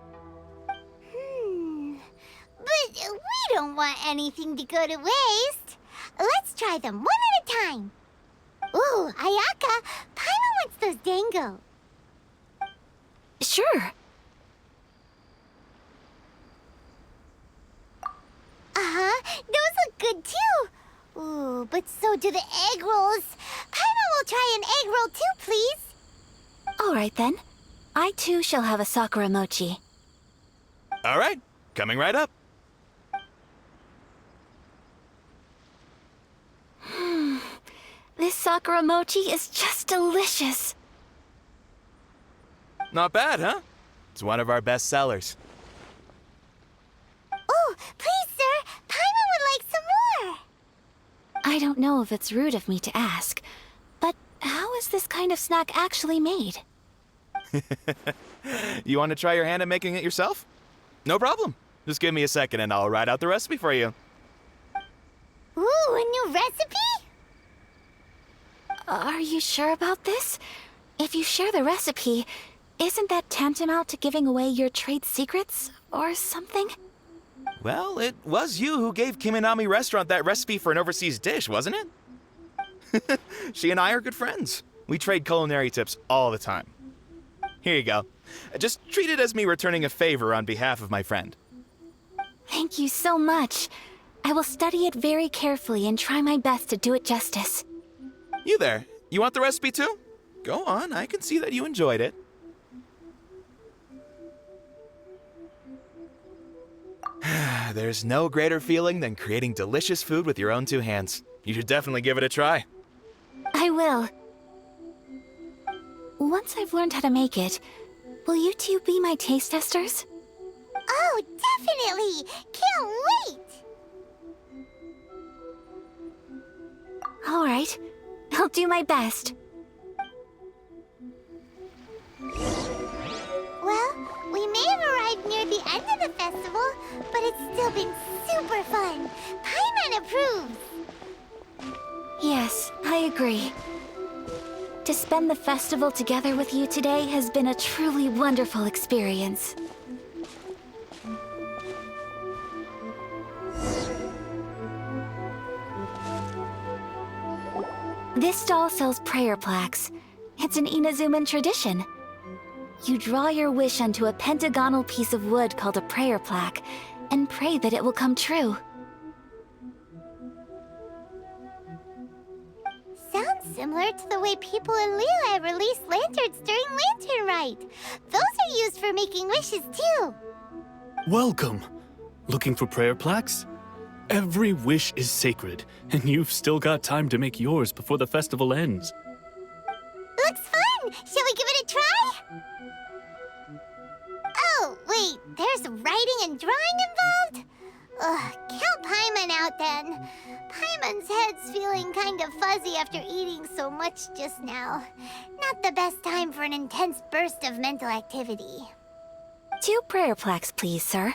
But we don't want anything to go to waste. Let's try them one at a time. Ooh, Ayaka, Paimon wants those dango. Sure. Uh-huh, those look good too. Ooh, but so do the egg rolls. Paimon will try an egg roll too, please. All right then. I too shall have a Sakura mochi. All right, coming right up. This Sakura mochi is just delicious. Not bad, huh? It's one of our best sellers. Oh, please, sir. Paimon would like some more. I don't know if it's rude of me to ask, but how is this kind of snack actually made? You want to try your hand at making it yourself? No problem. Just give me a second and I'll write out the recipe for you. Ooh, a new recipe? Are you sure about this? If you share the recipe, isn't that tantamount to giving away your trade secrets or something? Well, it was you who gave Kiminami Restaurant that recipe for an overseas dish, wasn't it? She and I are good friends. We trade culinary tips all the time. Here you go. Just treat it as me returning a favor on behalf of my friend. Thank you so much. I will study it very carefully and try my best to do it justice. You there, you want the recipe too? Go on, I can see that you enjoyed it. There's no greater feeling than creating delicious food with your own two hands. You should definitely give it a try. I will. Once I've learned how to make it, will you two be my taste testers? Oh, definitely! Can't wait! All right. I'll do my best. Well, we may have arrived near the end of the festival, but it's still been super fun. Paimon approves. Yes, I agree. To spend the festival together with you today has been a truly wonderful experience. This stall sells prayer plaques. It's an Inazuman tradition. You draw your wish onto a pentagonal piece of wood called a prayer plaque, and pray that it will come true. Sounds similar to the way people in Liyue release lanterns during Lantern Rite. Those are used for making wishes too. Welcome. Looking for prayer plaques? Every wish is sacred, and you've still got time to make yours before the festival ends. Looks fun! Shall we give it a try? Oh, wait, there's writing and drawing involved? Ugh, count Paimon out then. Paimon's head's feeling kind of fuzzy after eating so much just now. Not the best time for an intense burst of mental activity. 2 prayer plaques, please, sir.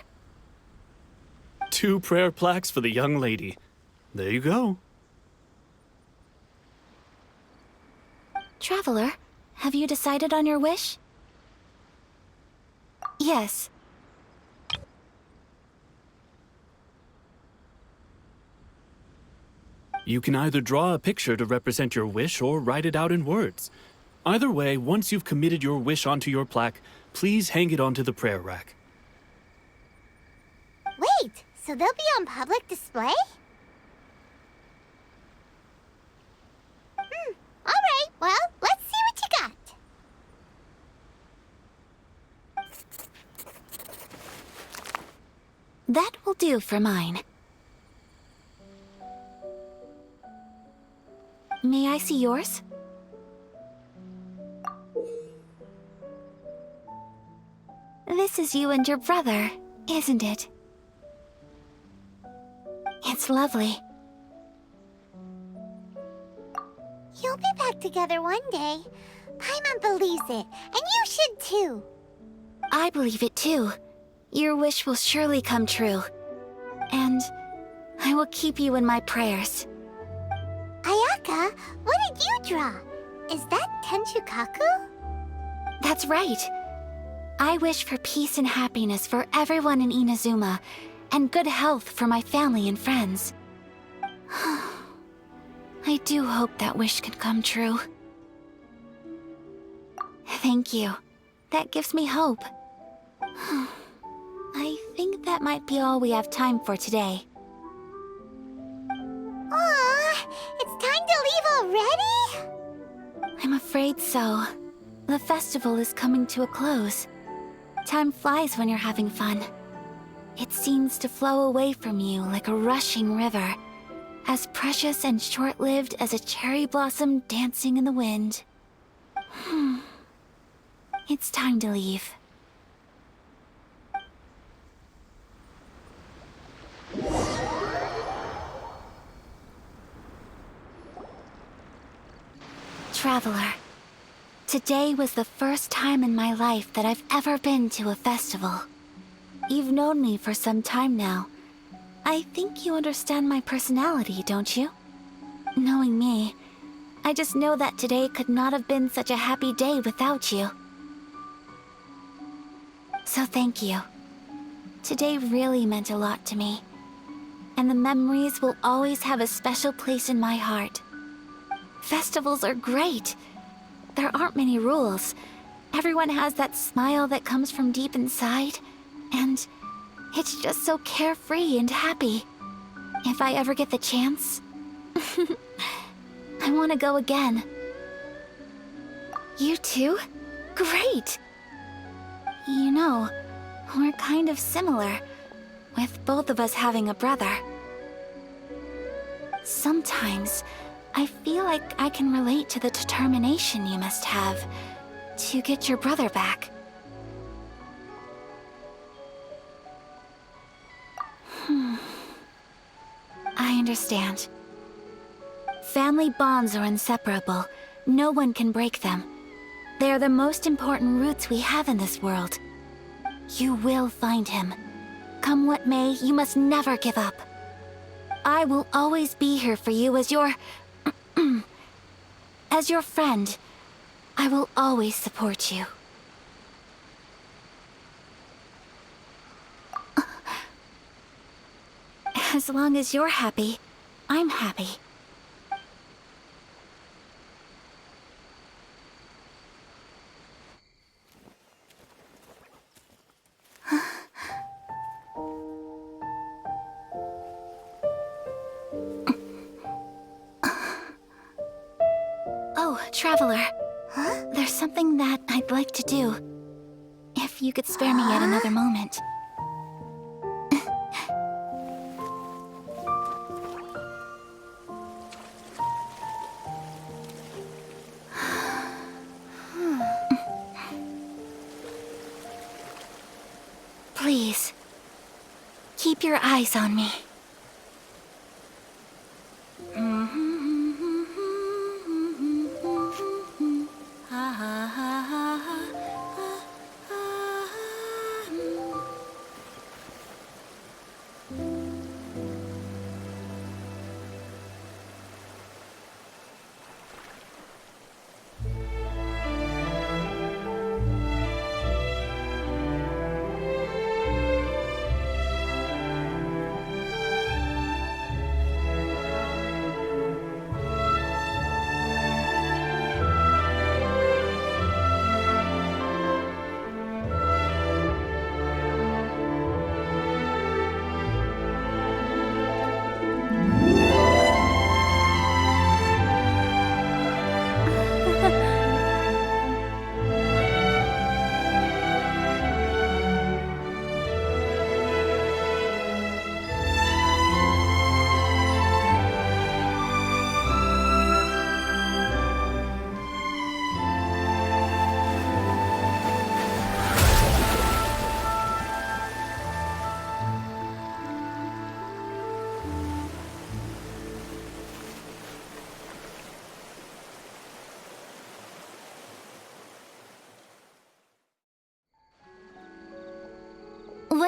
2 prayer plaques for the young lady. There you go. Traveler, have you decided on your wish? Yes. You can either draw a picture to represent your wish or write it out in words. Either way, once you've committed your wish onto your plaque, please hang it onto the prayer rack. Wait, so they'll be on public display? Alright, well, let's see what you got. That will do for mine. May I see yours? This is you and your brother, isn't it? It's lovely. You'll be back together one day. Paimon believes it, and you should too. I believe it too. Your wish will surely come true. And I will keep you in my prayers. Ayaka, what did you draw? Is that Tenshukaku? That's right. I wish for peace and happiness for everyone in Inazuma, and good health for my family and friends. I do hope that wish can come true. Thank you. That gives me hope. I think that might be all we have time for today. Aw, it's time to leave already? I'm afraid so. The festival is coming to a close. Time flies when you're having fun. It seems to flow away from you like a rushing river, as precious and short-lived as a cherry blossom dancing in the wind. It's time to leave. Traveler, today was the first time in my life that I've ever been to a festival. You've known me for some time now. I think you understand my personality, don't you? Knowing me, I just know that today could not have been such a happy day without you. So thank you. Today really meant a lot to me. And the memories will always have a special place in my heart. Festivals are great. There aren't many rules. Everyone has that smile that comes from deep inside. And it's just so carefree and happy. If I ever get the chance, I want to go again. You too? Great! You know, we're kind of similar, with both of us having a brother. Sometimes, I feel like I can relate to the determination you must have to get your brother back. I understand. Family bonds are inseparable. No one can break them. They are the most important roots we have in this world. You will find him. Come what may, you must never give up. I will always be here for you as your... as your friend. I will always support you. As long as you're happy, I'm happy. Oh, Traveler. Huh? There's something that I'd like to do. If you could spare me yet another moment. Please, keep your eyes on me.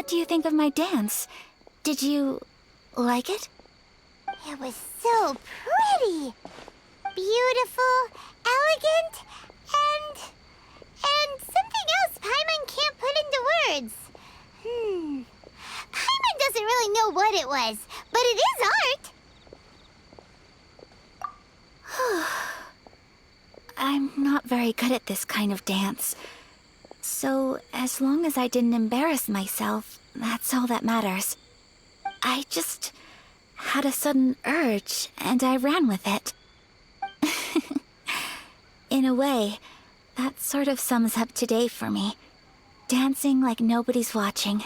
What do you think of my dance? Did you like it? It was so pretty. Beautiful, elegant, and something else Paimon can't put into words. Paimon doesn't really know what it was, but it is art. I'm not very good at this kind of dance. So, as long as I didn't embarrass myself, that's all that matters. I just had a sudden urge, and I ran with it. In a way, that sort of sums up today for me. Dancing like nobody's watching.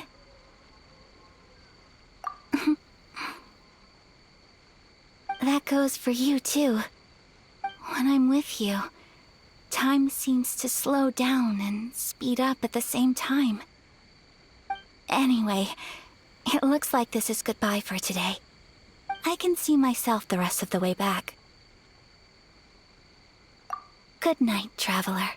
That goes for you, too. When I'm with you, time seems to slow down and speed up at the same time. Anyway, it looks like this is goodbye for today. I can see myself the rest of the way back. Good night, traveler.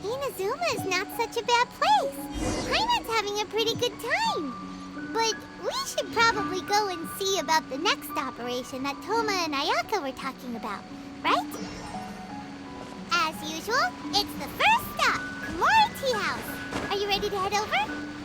Inazuma is not such a bad place. Paimon's having a pretty good time. But we should probably go and see about the next operation that Toma and Ayaka were talking about, right? As usual, it's the first stop, Komori Tea House. Are you ready to head over?